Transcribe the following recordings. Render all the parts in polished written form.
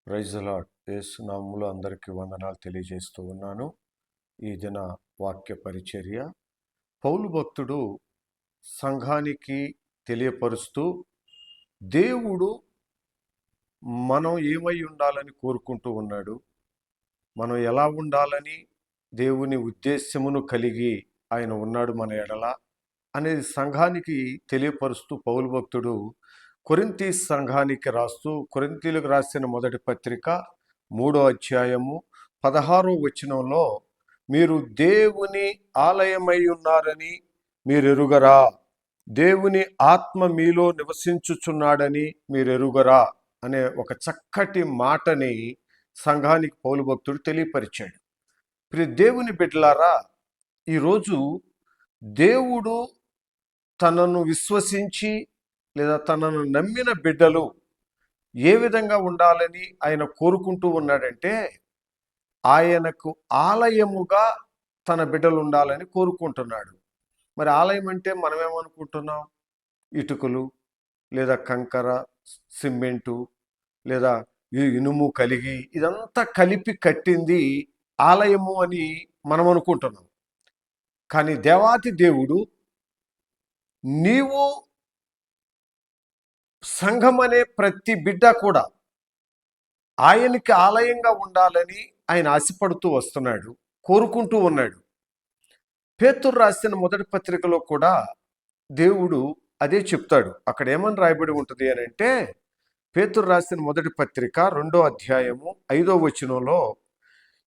Praise the lord. యేసు నామములో అందరికీ వందనాలు తెలియజేస్తూ ఉన్నాను. ఈ దిన వాక్య పరిచర్య పౌలు భక్తుడు సంఘానికి తెలియపరుస్తూ, దేవుడు మనం ఏమై ఉండాలని కోరుకుంటూ ఉన్నాడు, మనం ఎలా ఉండాలని దేవుని ఉద్దేశ్యమును కలిగి ఆయన ఉన్నాడు మన ఎడల అనేది సంఘానికి తెలియపరుస్తూ పౌలు భక్తుడు కొరింథీ సంఘానికి రాస్తూ, కొరింథీలకు రాసిన మొదటి పత్రిక 3వ అధ్యాయము 16వ వచనంలో, మీరు దేవుని ఆలయమై ఉన్నారని మీరెరుగరా, దేవుని ఆత్మ మీలో నివసించుచున్నాడని మీరెరుగరా అనే ఒక చక్కటి మాటని సంఘానికి పౌలు భక్తుడు తెలియపరిచాడు. ప్రియ దేవుని బిడ్డలారా, ఈరోజు దేవుడు తనను విశ్వసించి లేదా తనను నమ్మిన బిడ్డలు ఏ విధంగా ఉండాలని ఆయన కోరుకుంటూ ఉన్నాడంటే, ఆయనకు ఆలయముగా తన బిడ్డలు ఉండాలని కోరుకుంటున్నాడు. మరి ఆలయం అంటే మనమేమనుకుంటున్నాం? ఇటుకలు లేదా కంకర, సిమెంటు లేదా ఇనుము కలిగి ఇదంతా కలిపి కట్టింది ఆలయము అని మనం అనుకుంటున్నాం. కానీ దేవాతి దేవుడు, నీవు సంఘం అనే ప్రతి బిడ్డ కూడా ఆయనకి ఆలయంగా ఉండాలని ఆయన ఆశపడుతూ వస్తున్నాడు, కోరుకుంటూ ఉన్నాడు. పేతురు రాసిన మొదటి పత్రికలో కూడా దేవుడు అదే చెప్తాడు. అక్కడ ఏమని రాయబడి ఉంటుంది అని అంటే, పేతురు రాసిన మొదటి పత్రిక 2వ అధ్యాయము 5వ వచనంలో,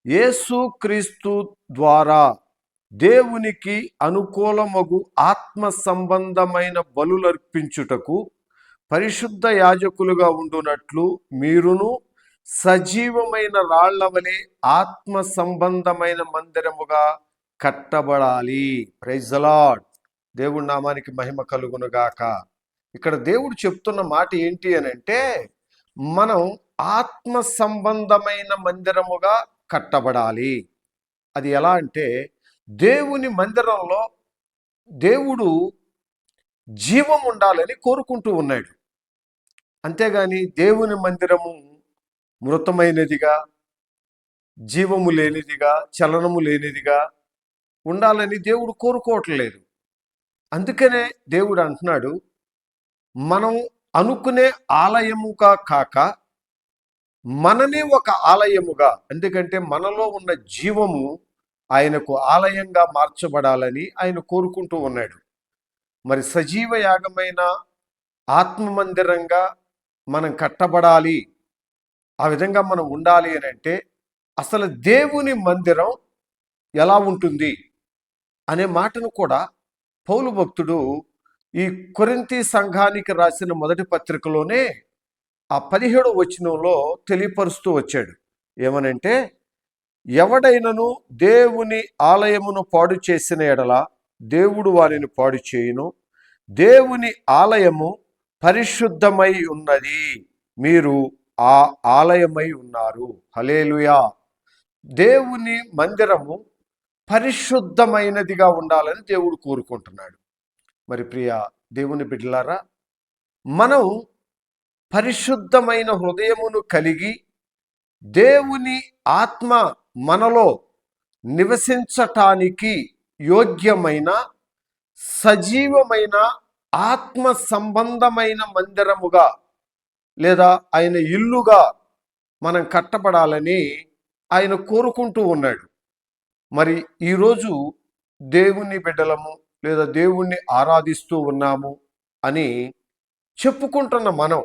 యేసుక్రీస్తు ద్వారా దేవునికి అనుకూలమగు ఆత్మ సంబంధమైన బలులర్పించుటకు పరిశుద్ధ యాజకులుగా ఉండునట్లు మీరును సజీవమైన రాళ్ల వలె ఆత్మ సంబంధమైన మందిరముగా కట్టబడాలి. Praise the Lord. దేవుడి నామానికి మహిమ కలుగునుగాక. ఇక్కడ దేవుడు చెప్తున్న మాట ఏంటి అని అంటే, మనం ఆత్మ సంబంధమైన మందిరముగా కట్టబడాలి. అది ఎలా అంటే, దేవుని మందిరంలో దేవుడు జీవం ఉండాలని కోరుకుంటూ ఉన్నాడు. అంతేగాని దేవుని మందిరము మృతమైనదిగా, జీవము లేనిదిగా, చలనము లేనిదిగా ఉండాలని దేవుడు కోరుకోవట్లేదు. అందుకనే దేవుడు అంటున్నాడు, మనం అనుకునే ఆలయముగా కాక మనని ఒక ఆలయముగా, ఎందుకంటే మనలో ఉన్న జీవము ఆయనకు ఆలయంగా మార్చబడాలని ఆయన కోరుకుంటూ ఉన్నాడు. మరి సజీవ యాగమైన ఆత్మ మందిరంగా మనం కట్టబడాలి, ఆ విధంగా మనం ఉండాలి అని అంటే, అసలు దేవుని మందిరం ఎలా ఉంటుంది అనే మాటను కూడా పౌలు భక్తుడు ఈ కొరింథీ సంఘానికి రాసిన మొదటి పత్రికలోనే ఆ 17వ వచనంలో తెలియపరుస్తూ వచ్చాడు. ఏమనంటే, ఎవడైనను దేవుని ఆలయమును పాడు చేసిన ఎడల దేవుడు వారిని పాడు చేయును, దేవుని ఆలయము పరిశుద్ధమై ఉన్నది, మీరు ఆ ఆలయమై ఉన్నారు. హల్లెలూయా. దేవుని మందిరము పరిశుద్ధమైనదిగా ఉండాలని దేవుడు కోరుకుంటున్నాడు. మరి ప్రియ దేవుని బిడ్డలారా, మనం పరిశుద్ధమైన హృదయమును కలిగి దేవుని ఆత్మ మనలో నివసించటానికి యోగ్యమైన సజీవమైన ఆత్మ సంబంధమైన మందిరముగా లేదా ఆయన ఇల్లుగా మనం కట్టబడాలని ఆయన కోరుకుంటూ ఉన్నాడు. మరి ఈరోజు దేవుని బిడ్డలము లేదా దేవుణ్ణి ఆరాధిస్తూ ఉన్నాము అని చెప్పుకుంటున్న మనం,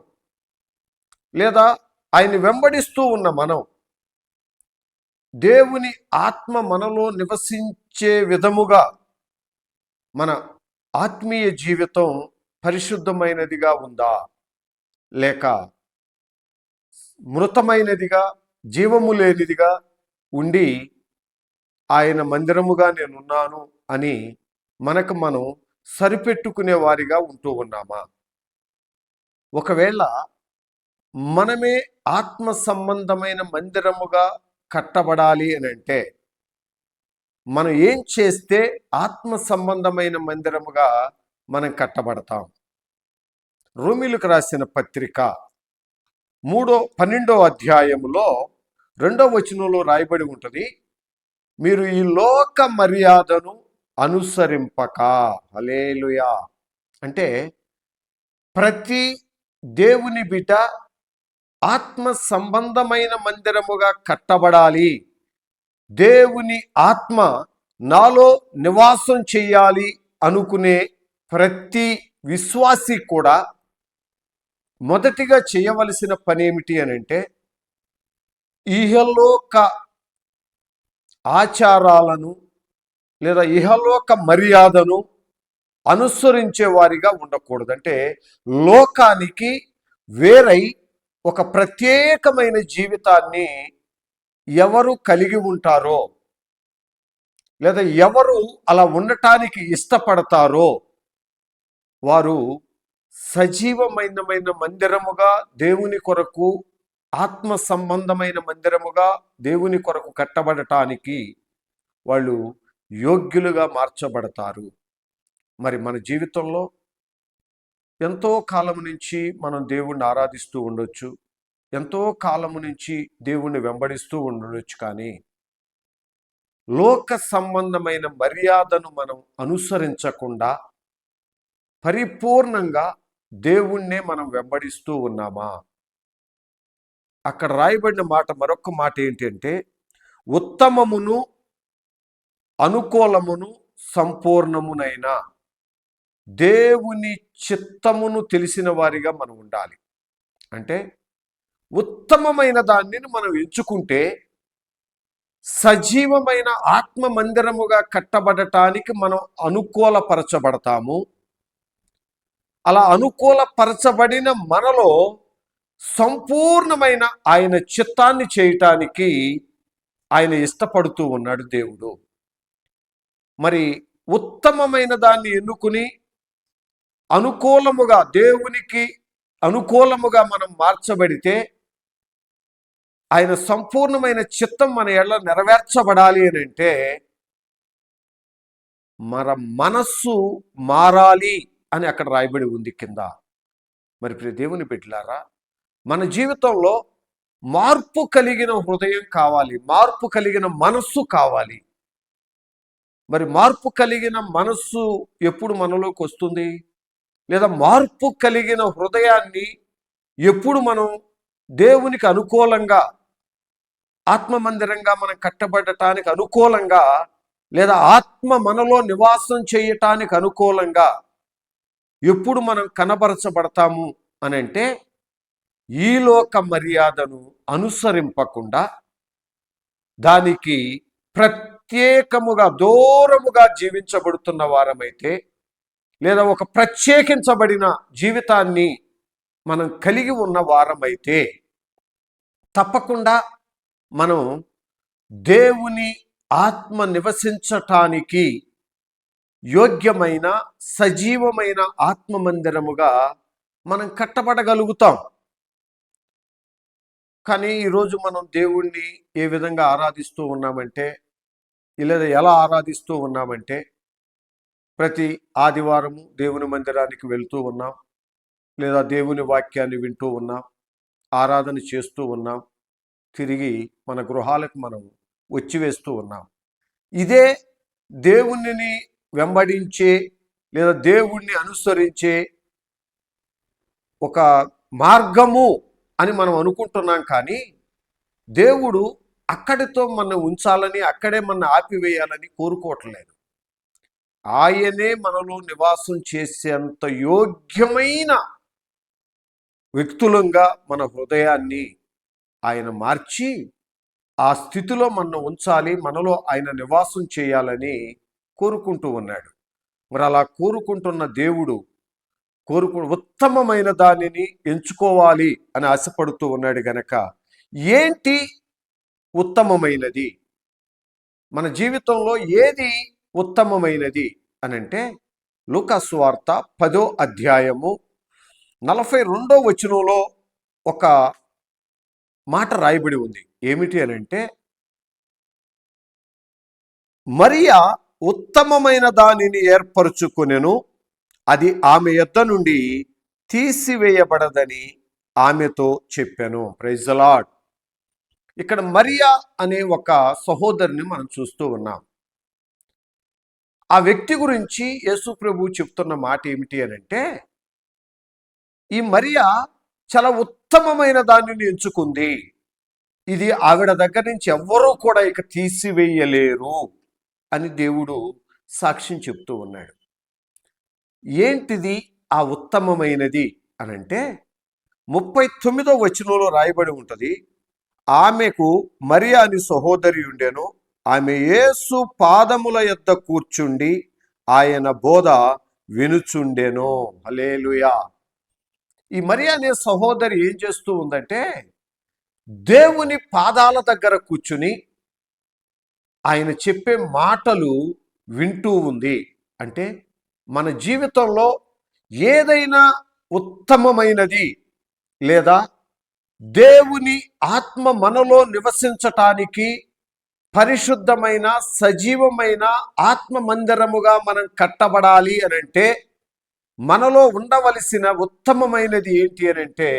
లేదా ఆయన్ని వెంబడిస్తూ ఉన్న మనం, దేవుని ఆత్మ మనలో నివసించే విధముగా మన ఆత్మీయ జీవితం పరిశుద్ధమైనదిగా ఉందా, లేక మృతమైనదిగా, జీవము లేనిదిగా ఉండి ఆయన మందిరముగా నేనున్నాను అని మనకు మనం సరిపెట్టుకునే వారిగా ఉంటూ ఉన్నామా? ఒకవేళ మనమే ఆత్మ సంబంధమైన మందిరముగా కట్టబడాలి అని అంటే, మనం ఏం చేస్తే ఆత్మ సంబంధమైన మందిరముగా మనం కట్టబడతాం? రోమీయులకు రాసిన పత్రిక 12వ అధ్యాయములో 2వ వచనంలో రాయబడి ఉంటుంది, మీరు ఈ లోక మర్యాదను అనుసరింపక. హల్లెలూయా. అంటే ప్రతి దేవుని బిడ్డ ఆత్మ సంబంధమైన మందిరముగా కట్టబడాలి. దేవుని ఆత్మ నాలో నివాసం చెయ్యాలి అనుకునే ప్రతి విశ్వాసి కూడా మొదటిగా చేయవలసిన పని ఏమిటి అని అంటే, ఇహలోక ఆచారాలను లేదా ఇహలోక మర్యాదను అనుసరించే వారిగా ఉండకూడదు. అంటే లోకానికి వేరై ఒక ప్రత్యేకమైన జీవితాన్ని ఎవరు కలిగి ఉంటారో లేదా ఎవరు అలా ఉండటానికి ఇష్టపడతారో వారు సజీవమైన మందిరముగా దేవుని కొరకు, ఆత్మ సంబంధమైన మందిరముగా దేవుని కొరకు కట్టబడటానికి వాళ్ళు యోగ్యులుగా మార్చబడతారు. మరి మన జీవితంలో ఎంతో కాలం నుంచి మనం దేవుణ్ణి ఆరాధిస్తూ ఉండొచ్చు, ఎంతో కాలము నుంచి దేవుణ్ణి వెంబడిస్తూ ఉండొచ్చు, కానీ లోక సంబంధమైన మర్యాదను మనం అనుసరించకుండా పరిపూర్ణంగా దేవుణ్ణే మనం వెంబడిస్తూ ఉన్నామా? అక్కడ రాయబడిన మాట, మరొక మాట ఏంటంటే, ఉత్తమమును అనుకూలమును సంపూర్ణమునైన దేవుని చిత్తమును తెలిసిన వారిగా మనం ఉండాలి. అంటే ఉత్తమమైన దాన్ని మనం ఎంచుకుంటే సజీవమైన ఆత్మ మందిరముగా కట్టబడటానికి మనం అనుకూలపరచబడతాము. అలా అనుకూలపరచబడిన మనలో సంపూర్ణమైన ఆయన చిత్తాన్ని చేయటానికి ఆయన ఇష్టపడుతూ ఉన్నాడు దేవుడు. మరి ఉత్తమమైన దాన్ని ఎన్నుకుని అనుకూలముగా, దేవునికి అనుకూలముగా మనం మార్చబడితే ఆయన సంపూర్ణమైన చిత్తం మన ఎడల నెరవేర్చబడాలి అని అంటే మన మనస్సు మారాలి అని అక్కడ రాయబడి ఉంది కింద. మరి ప్రియ దేవుని బిడ్డలారా, మన జీవితంలో మార్పు కలిగిన హృదయం కావాలి, మార్పు కలిగిన మనస్సు కావాలి. మరి మార్పు కలిగిన మనస్సు ఎప్పుడు మనలోకి వస్తుంది? లేదా మార్పు కలిగిన హృదయాన్ని ఎప్పుడు మనం దేవునికి అనుకూలంగా, ఆత్మ మందిరంగా మనం కట్టబడటానికి అనుకూలంగా, లేదా ఆత్మ మనలో నివాసం చేయటానికి అనుకూలంగా ఎప్పుడు మనం కనబరచబడతాము అని అంటే, ఈ లోక మర్యాదను అనుసరింపకుండా దానికి ప్రత్యేకముగా దూరముగా జీవించబడుతున్న వారమైతే, లేదా ఒక ప్రత్యేకించబడిన జీవితాన్ని మనం కలిగి ఉన్న వారమైతే తప్పకుండా మనం దేవుని ఆత్మ నివసించటానికి యోగ్యమైన సజీవమైన ఆత్మ మందిరముగా మనం కట్టబడగలుగుతాం. కానీ ఈరోజు మనం దేవుణ్ణి ఏ విధంగా ఆరాధిస్తూ ఉన్నామంటే, లేదా ఎలా ఆరాధిస్తూ ఉన్నామంటే, ప్రతి ఆదివారము దేవుని మందిరానికి వెళ్తూ ఉన్నాం, లేదా దేవుని వాక్యాన్ని వింటూ ఉన్నాం, ఆరాధన చేస్తూ ఉన్నాం, తిరిగి మన గృహాలకు మనం వచ్చివేస్తూ ఉన్నాం. ఇదే దేవుణ్ణి వెంబడించే లేదా దేవుణ్ణి అనుసరించే ఒక మార్గము అని మనం అనుకుంటున్నాం. కానీ దేవుడు అక్కడితో మనం ఉంచాలని, అక్కడే మన ఆపివేయాలని కోరుకోవట్లేదు. ఆయనే మనలో నివాసం చేసేంత యోగ్యమైన వ్యక్తులంగా మన హృదయాన్ని ఆయన మార్చి ఆ స్థితిలో మనం ఉంచాలి, మనలో ఆయన నివాసం చేయాలని కోరుకుంటూ ఉన్నాడు. మరి అలా కోరుకుంటున్న దేవుడు ఉత్తమమైన దానిని ఎంచుకోవాలి అని ఆశపడుతూ ఉన్నాడు గనక, ఏంటి ఉత్తమమైనది? మన జీవితంలో ఏది ఉత్తమమైనది అని అంటే, లూకా సువార్త 10వ అధ్యాయము 42వ వచనంలో ఒక మాట రాయబడి ఉంది. ఏమిటి అని అంటే, మరియా ఉత్తమమైన దానిని ఏర్పరచుకొనెను, అది ఆమె యొద్ద నుండి తీసివేయబడదని ఆమెతో చెప్పాను. Praise the lord. ఇక్కడ మరియా అనే ఒక సహోదరిని మనం చూస్తూ ఉన్నాం. ఆ వ్యక్తి గురించి యేసు ప్రభు చెప్తున్న మాట ఏమిటి అని అంటే, ఈ మరియా చాలా ఉత్తమమైన దానిని ఎంచుకుంది, ఇది ఆవిడ దగ్గర నుంచి ఎవ్వరూ కూడా ఇక తీసివేయలేరు అని దేవుడు సాక్ష్యం చెప్తూ ఉన్నాడు. ఏంటిది ఆ ఉత్తమమైనది అనంటే 39వ వచనంలో రాయబడి ఉంటుంది, ఆమెకు మరియా అని సహోదరి ఉండెను. ఆమె యేసు పాదముల యొద్ద కూర్చుండి ఆయన బోధ వినుచుండెను. హల్లెలూయా. ఈ మరియా అనే సహోదరి ఏం చేస్తూ ఉందంటే, దేవుని పాదాల దగ్గర కూర్చుని ఆయన చెప్పే మాటలు వింటూ ఉంది. అంటే మన జీవితంలో ఏదైనా ఉత్తమమైనది లేదా దేవుని ఆత్మ మనలో నివసించటానికి పరిశుద్ధమైన సజీవమైన ఆత్మ మందిరముగా మనం కట్టబడాలి అని అంటే మనలో ఉండవలసిన ఉత్తమమైనది ఏంటి అని అంటే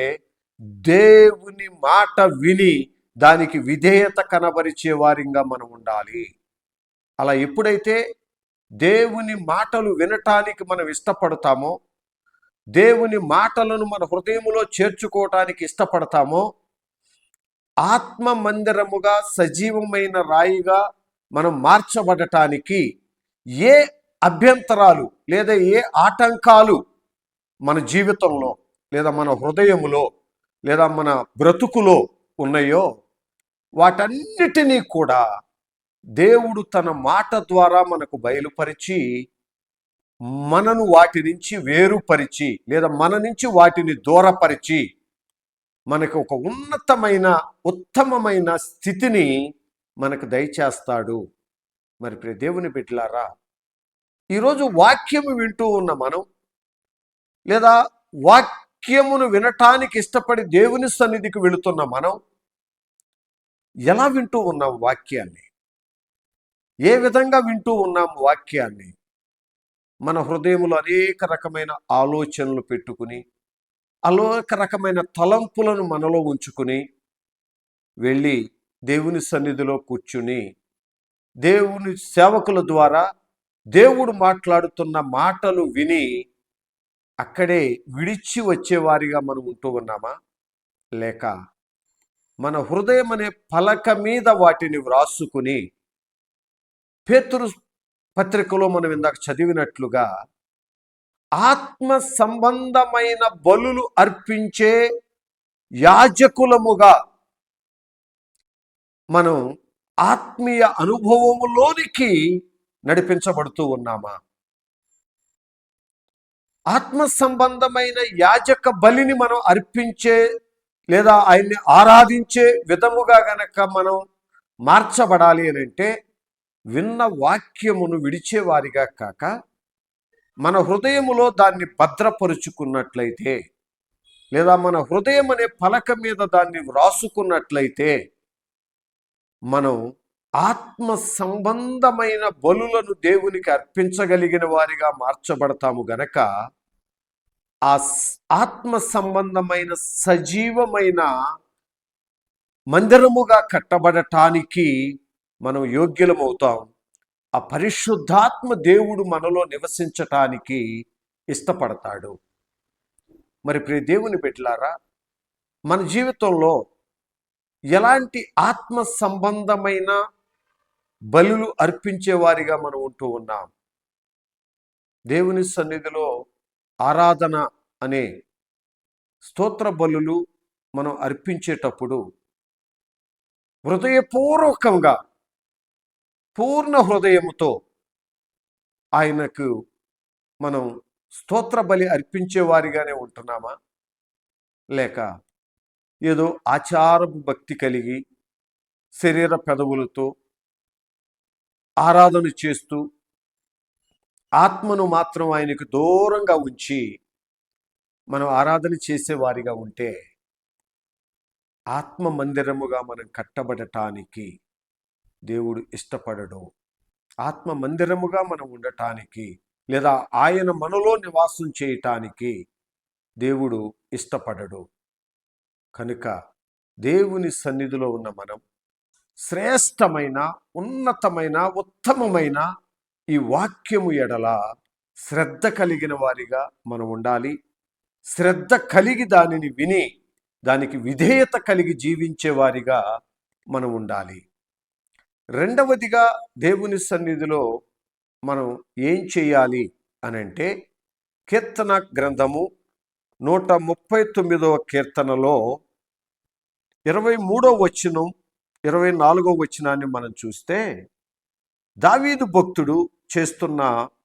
దేవుని మాట విని దానికి విధేయత కనబరిచే వారిగా మనం ఉండాలి. అలా ఎప్పుడైతే దేవుని మాటలు వినటానికి మనం ఇష్టపడతామో, దేవుని మాటలను మన హృదయములో చేర్చుకోవటానికి ఇష్టపడతామో, ఆత్మ మందిరముగా సజీవమైన రాయిగా మనం మార్చబడటానికి ఏ అభ్యంతరాలు లేదా ఏ ఆటంకాలు మన జీవితంలో లేదా మన హృదయములో లేదా మన బ్రతుకులో ఉన్నాయో వాటన్నిటినీ కూడా దేవుడు తన మాట ద్వారా మనకు బయలుపరిచి మనను వాటి నుంచి వేరుపరిచి లేదా మన నుంచి వాటిని దూరపరిచి మనకు ఒక ఉన్నతమైన ఉత్తమమైన స్థితిని మనకు దయచేస్తాడు. మరి ప్రియ దేవుని బిడ్డలారా, ఈరోజు వాక్యము వింటూ ఉన్న మనం లేదా వాక్యమును వినటానికి ఇష్టపడి దేవుని సన్నిధికి వెళుతున్న మనం ఎలా వింటూ ఉన్నాం వాక్యాన్ని? ఏ విధంగా వింటూ ఉన్నాం వాక్యాన్ని? మన హృదయములో అనేక రకమైన ఆలోచనలు పెట్టుకుని అనేక రకమైన తలంపులను మనలో ఉంచుకుని వెళ్ళి దేవుని సన్నిధిలో కూర్చుని దేవుని సేవకుల ద్వారా దేవుడు మాట్లాడుతున్న మాటలు విని అక్కడే విడిచి వచ్చేవారిగా మనం ఉంటూ ఉన్నామా? లేక మన హృదయం అనే పలక మీద వాటిని వ్రాసుకుని పేతురు పత్రికలో మనం ఇందాక చదివినట్లుగా ఆత్మ సంబంధమైన బలులు అర్పించే యాజకులముగా మనం ఆత్మీయ అనుభవములోనికి నడిపించబడుతూ ఉన్నామా? ఆత్మ సంబంధమైన యాజక బలిని మనం అర్పించే లేదా ఆయన్ని ఆరాధించే విధముగా గనక మనం మార్చబడాలి అని అంటే విన్న వాక్యమును విడిచేవారిగా కాక మన హృదయములో దాన్ని భద్రపరుచుకున్నట్లయితే లేదా మన హృదయం అనే పలక మీద దాన్ని వ్రాసుకున్నట్లయితే మనం ఆత్మ సంబంధమైన బలులను దేవునికి అర్పించగలిగిన వారిగా మార్చబడతాము గనక ఆ ఆత్మ సంబంధమైన సజీవమైన మందిరముగా కట్టబడటానికి మనం యోగ్యులమవుతాం. ఆ పరిశుద్ధాత్మ దేవుడు మనలో నివసించటానికి ఇష్టపడతాడు. మరి ప్రియ దేవుని బిడ్డలారా, మన జీవితంలో ఎలాంటి ఆత్మ సంబంధమైన బలులు అర్పించేవారిగా మనం ఉంటూ ఉన్నాం? దేవుని సన్నిధిలో ఆరాధన అనే స్తోత్ర బలులు మనం అర్పించేటప్పుడు హృదయపూర్వకంగా పూర్ణ హృదయముతో ఆయనకు మనం స్తోత్ర బలి అర్పించేవారిగానే ఉంటున్నామా? లేక ఏదో ఆచారపు భక్తి కలిగి శరీర పెదవులతో ఆరాధన చేస్తూ ఆత్మను మాత్రం ఆయనకు దూరంగా ఉంచి మనం ఆరాధన చేసేవారిగా ఉంటే ఆత్మ మందిరముగా మనం కట్టబడటానికి దేవుడు ఇష్టపడడు. ఆత్మ మందిరముగా మనం ఉండటానికి లేదా ఆయన మనలో నివాసం చేయటానికి దేవుడు ఇష్టపడడు. కనుక దేవుని సన్నిధిలో ఉన్న మనం శ్రేష్టమైన, ఉన్నతమైన, ఉత్తమమైన ఈ వాక్యము ఎడల శ్రద్ధ కలిగిన వారిగా మనం ఉండాలి. శ్రద్ధ కలిగి దానిని విని దానికి విధేయత కలిగి జీవించే వారిగా మనం ఉండాలి. రెండవదిగా దేవుని సన్నిధిలో మనం ఏం చేయాలి అనంటే, కీర్తన గ్రంథము 139వ కీర్తనలో 23వ వచనం 24వ వచనాన్ని మనం చూస్తే దావీదు భక్తుడు చేస్తున్న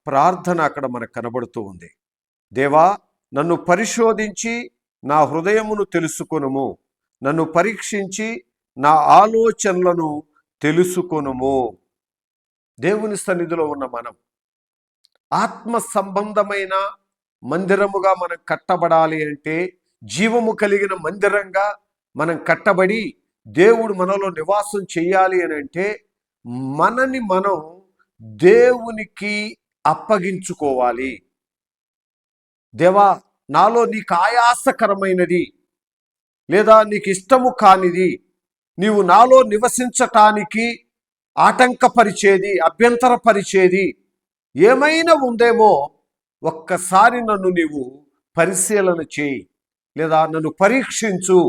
ప్రార్థన అక్కడ మనకు కనబడుతూ ఉంది. దేవా, నన్ను పరిశోధించి నా హృదయమును తెలుసుకొనుము, నన్ను పరీక్షించి నా ఆలోచనలను తెలుసుకొనుము. దేవుని సన్నిధిలో ఉన్న మనం ఆత్మ సంబంధమైన మందిరముగా మనం కట్టబడాలి అంటే, జీవము కలిగిన మందిరంగా మనం కట్టబడి దేవుడు మనలో నివాసం చేయాలి అని అంటే, మనని మనం దేవునికి అప్పగించుకోవాలి. దేవా, నాలో నీకు ఆయాసకరమైనది లేదా నీకు ఇష్టము కానిది, నీవు నాలో నివసించటానికి ఆటంకపరిచేది, అభ్యంతరపరిచేది ఏమైనా ఉందేమో ఒక్కసారి నన్ను నీవు పరిశీలన చేయి లేదా నన్ను పరీక్షించు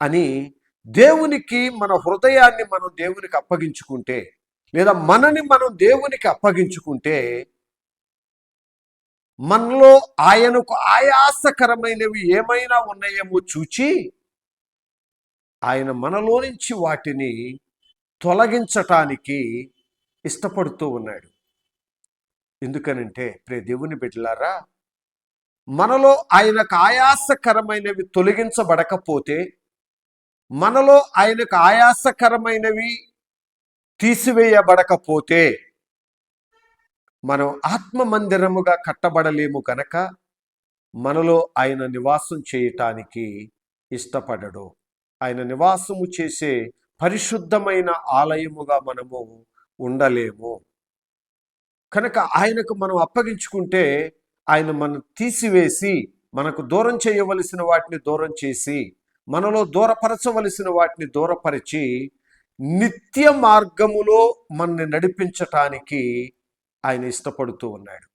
అని దేవునికి మన హృదయాన్ని మనం దేవునికి అప్పగించుకుంటే, లేదా మనని మనం దేవునికి అప్పగించుకుంటే, మనలో ఆయనకు ఆయాసకరమైనవి ఏమైనా ఉన్నాయేమో చూచి ఆయన మనలో నుంచి వాటిని తొలగించటానికి ఇష్టపడుతూ ఉన్నాడు. ఎందుకనంటే, ప్రియ దేవుని బిడ్డలారా, మనలో ఆయనకు ఆయాసకరమైనవి తొలగించబడకపోతే, మనలో ఆయనకు ఆయాసకరమైనవి తీసివేయబడకపోతే మనం ఆత్మ మందిరముగా కట్టబడలేము కనుక మనలో ఆయన నివాసం చేయటానికి ఇష్టపడడు. ఆయన నివాసము చేసే పరిశుద్ధమైన ఆలయముగా మనము ఉండలేము. కనుక ఆయనకు మనం అప్పగించుకుంటే ఆయన మనం తీసివేసి మనకు దూరం చేయవలసిన వాటిని దూరం చేసి మనలో దూరపరచవలసిన వాటిని దూరపరిచి నిత్య మార్గములో మనల్ని నడిపించటానికి ఆయన ఇష్టపడుతూ ఉన్నాడు.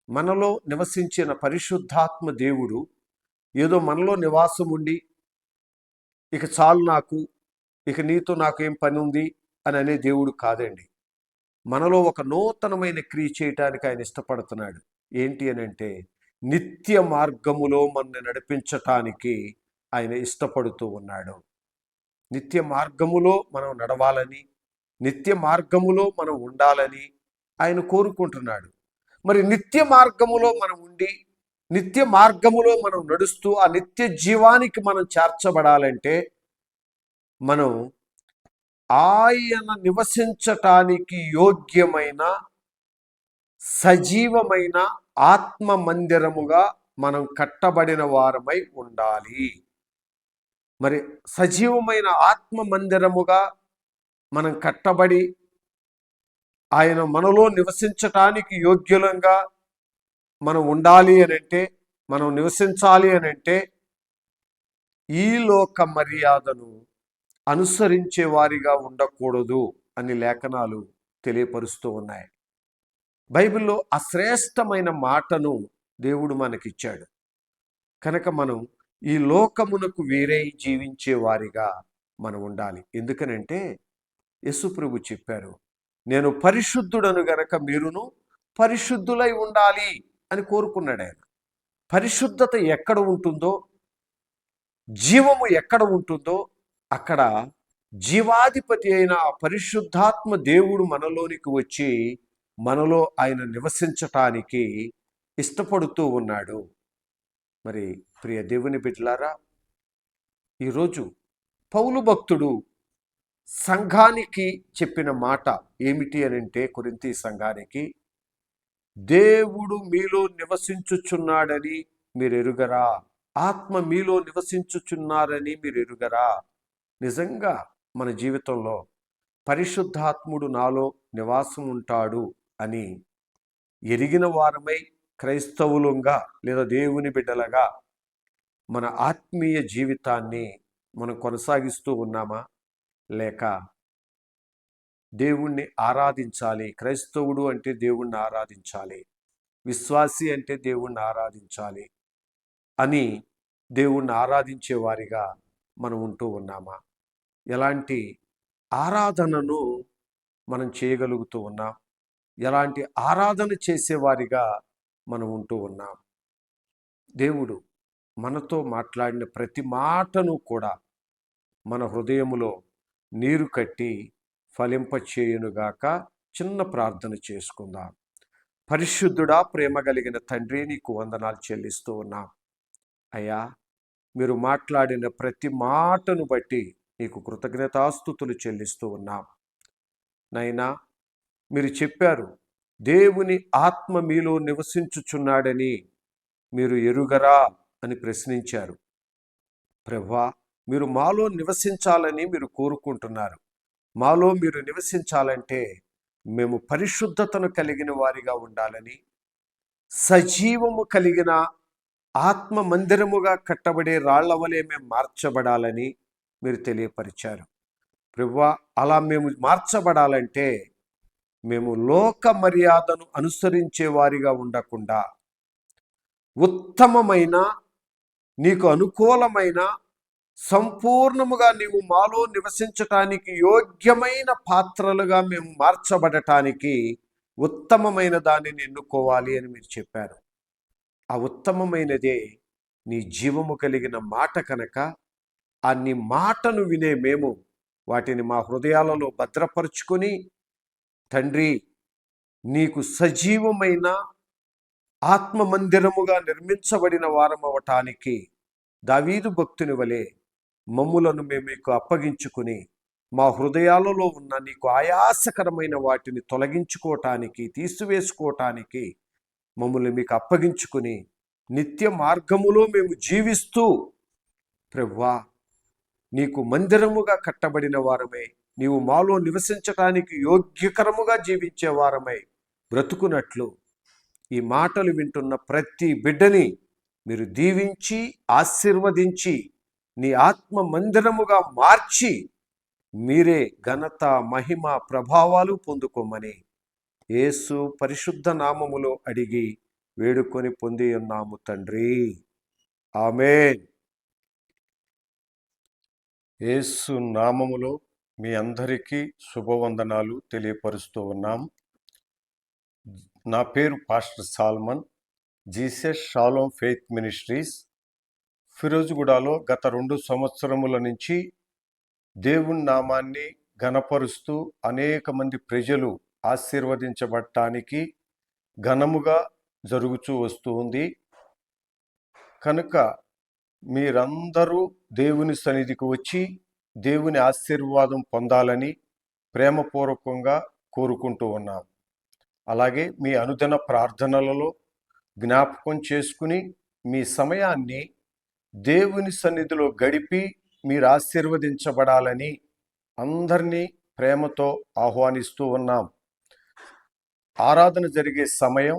మనలో నివసించిన పరిశుద్ధాత్మ దేవుడు ఏదో మనలో నివాసం ఉండి ఇక చాలు నాకు, ఇక నీతో నాకు ఏం పని ఉంది అని అనే దేవుడు కాదండి. మనలో ఒక నూతనమైన క్రియ చేయటానికి ఆయన ఇష్టపడుతున్నాడు. ఏంటి అని అంటే, నిత్య మార్గములో మనల్ని నడిపించటానికి ఆయన ఇష్టపడుతూ ఉన్నాడు. నిత్య మార్గములో మనం నడవాలని, నిత్య మార్గములో మనం ఉండాలని ఆయన కోరుకుంటున్నాడు. మరి నిత్య మార్గములో మనం ఉండి, నిత్య మార్గములో మనం నడుస్తూ ఆ నిత్య జీవానికి మనం చేర్చబడాలంటే, మనం ఆయన నివసించటానికి యోగ్యమైన సజీవమైన ఆత్మ మందిరముగా మనం కట్టబడిన వారమై ఉండాలి. మరి సజీవమైన ఆత్మ మందిరముగా మనం కట్టబడి ఆయన మనలో నివసించటానికి యోగ్యులంగా మనం ఉండాలి అని అంటే, మనం నివసించాలి అని అంటే, ఈ లోక మర్యాదను అనుసరించే వారిగా ఉండకూడదు అని లేఖనాలు తెలియపరుస్తూ ఉన్నాయి. బైబిల్లో అశ్రేష్టమైన మాటను దేవుడు మనకిచ్చాడు. కనుక మనం ఈ లోకమునకు వేరే జీవించే వారిగా మనం ఉండాలి. ఎందుకనంటే యేసుప్రభు చెప్పారు, నేను పరిశుద్ధుడను గనక మీరును పరిశుద్ధులై ఉండాలి అని కోరుకున్నాడు ఆయన. పరిశుద్ధత ఎక్కడ ఉంటుందో, జీవము ఎక్కడ ఉంటుందో అక్కడ జీవాధిపతి అయిన ఆ పరిశుద్ధాత్మ దేవుడు మనలోనికి వచ్చి మనలో ఆయన నివసించటానికి ఇష్టపడుతూ ఉన్నాడు. మరి ప్రియ దేవుని బిడ్డలారా, ఈరోజు పౌలు భక్తుడు సంఘానికి చెప్పిన మాట ఏమిటి అని అంటే, కొరింథీ సంఘానికి, దేవుడు మీలో నివసించుచున్నాడని మీరు ఎరుగరా, ఆత్మ మీలో నివసించుచున్నారని మీరు ఎరుగరా. నిజంగా మన జీవితంలో పరిశుద్ధాత్ముడు నాలో నివాసం ఉంటాడు అని ఎరిగిన వారమై క్రైస్తవులంగా లేదా దేవుని బిడ్డలుగా మన ఆత్మీయ జీవితాన్ని మనం కొనసాగిస్తూ ఉన్నామా? లేక దేవుణ్ణి ఆరాధించాలి, క్రైస్తవుడు అంటే దేవుణ్ణి ఆరాధించాలి, విశ్వాసి అంటే దేవుణ్ణి ఆరాధించాలి అని దేవుణ్ణి ఆరాధించే వారిగా మనం ఉంటూ ఉన్నామా? ఎలాంటి ఆరాధనను మనం చేయగలుగుతూ ఉన్నాం? ఎలాంటి ఆరాధన చేసేవారిగా మనం ఉంటూ ఉన్నాం? దేవుడు మనతో మాట్లాడిన ప్రతి మాటను కూడా మన హృదయములో నీరు కట్టి ఫలింపచేయునుగాక. చిన్న ప్రార్థన చేసుకుందాం. పరిశుద్ధుడా, ప్రేమ కలిగిన తండ్రి, నీకు వందనాలు చెల్లిస్తూ ఉన్నాం. అయ్యా, మీరు మాట్లాడిన ప్రతి మాటను బట్టి నీకు కృతజ్ఞతాస్తుతులు చెల్లిస్తూ ఉన్నాం. నైనా, మీరు చెప్పారు, దేవుని ఆత్మ మీలో నివసించుచున్నాడని మీరు ఎరుగరా అని ప్రశ్నించారు. ప్రభువా, మీరు మాలో నివసించాలని మీరు కోరుకుంటున్నారు. మాలో మీరు నివసించాలంటే మేము పరిశుద్ధతను కలిగిన వారిగా ఉండాలని, సజీవము కలిగిన ఆత్మ మందిరముగా కట్టబడే రాళ్ల వలె మేము మార్చబడాలని మీరు తెలియపరిచారు. ప్రభువా, అలా మేము మార్చబడాలంటే మేము లోక మర్యాదను అనుసరించే వారిగా ఉండకుండా ఉత్తమమైన, నీకు అనుకూలమైన, సంపూర్ణముగా నీవు మాలో నివసించటానికి యోగ్యమైన పాత్రలుగా మేము మార్చబడటానికి ఉత్తమమైన దానిని ఎన్నుకోవాలి అని మీరు చెప్పారు. ఆ ఉత్తమమైనదే నీ జీవము కలిగిన మాట కనుక ఆ నీ మాటను వినే మేము వాటిని మా హృదయాలలో భద్రపరుచుకొని, తండ్రి, నీకు సజీవమైన ఆత్మ మందిరముగా నిర్మించబడిన వారమవటానికి దావీదు భక్తుని వలె మమ్ములను మేము మీకు అప్పగించుకుని, మా హృదయాలలో ఉన్న నీకు ఆయాసకరమైన వాటిని తొలగించుకోవటానికి, తీసివేసుకోవటానికి మమ్మల్ని మీకు అప్పగించుకుని నిత్య మార్గములో మేము జీవిస్తూ, ప్రభువా, నీకు మందిరముగా కట్టబడిన వారమై, నీవు మాలో నివసించటానికి యోగ్యకరముగా జీవించే వారమై బ్రతుకున్నట్లు ఈ మాటలు వింటున్న ప్రతి బిడ్డని మీరు దీవించి ఆశీర్వదించి నీ ఆత్మ మందిరముగా మార్చి మీరే ఘనత, మహిమ, ప్రభావాలు పొందుకోమని యేసు పరిశుద్ధ నామములో అడిగి వేడుకొని పొంది ఉన్నాము తండ్రి. ఆమేన్. యేసు నామములో మీ అందరికీ శుభవందనాలు తెలియపరుస్తూ ఉన్నాం. నా పేరు pastor Solomon, Jesus Shalom Faith Ministries, ఫిరోజుగూడలో గత 2 సంవత్సరముల నుంచి దేవుని నామాన్ని ఘనపరుస్తూ అనేక మంది ప్రజలు ఆశీర్వదించబడటానికి ఘనముగా జరుగుతూ వస్తూ ఉంది. కనుక మీరందరూ దేవుని సన్నిధికి వచ్చి దేవుని ఆశీర్వాదం పొందాలని ప్రేమపూర్వకంగా కోరుకుంటూ ఉన్నాం. అలాగే మీ అనుదిన ప్రార్థనలలో జ్ఞాపకం చేసుకుని మీ సమయాన్ని దేవుని సన్నిధిలో గడిపి మీరు ఆశీర్వదించబడాలని అందరినీ ప్రేమతో ఆహ్వానిస్తూ ఉన్నాం. ఆరాధన జరిగే సమయం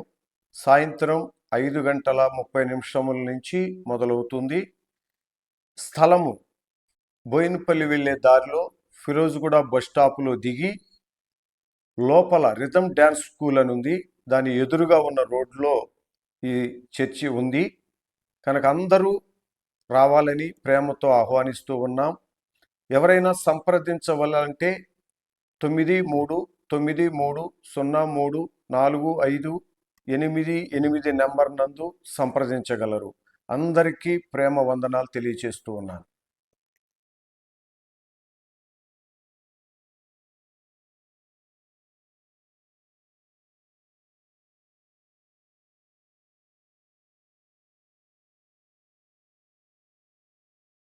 సాయంత్రం 5:30 నుంచి మొదలవుతుంది. స్థలము బోయినపల్లి వెళ్ళే దారిలో ఫిరోజుగూడ బస్ స్టాప్లో దిగి లోపల రిథమ్ డ్యాన్స్ స్కూల్ అని ఉంది, దాని ఎదురుగా ఉన్న రోడ్లో ఈ చర్చి ఉంది. కనుక అందరూ రావాలని ప్రేమతో ఆహ్వానిస్తూ ఉన్నాం. ఎవరైనా సంప్రదించవాలంటే 9303034588 నెంబర్ నందు సంప్రదించగలరు. అందరికీ ప్రేమ వందనాలు తెలియజేస్తూ ఉన్నాను.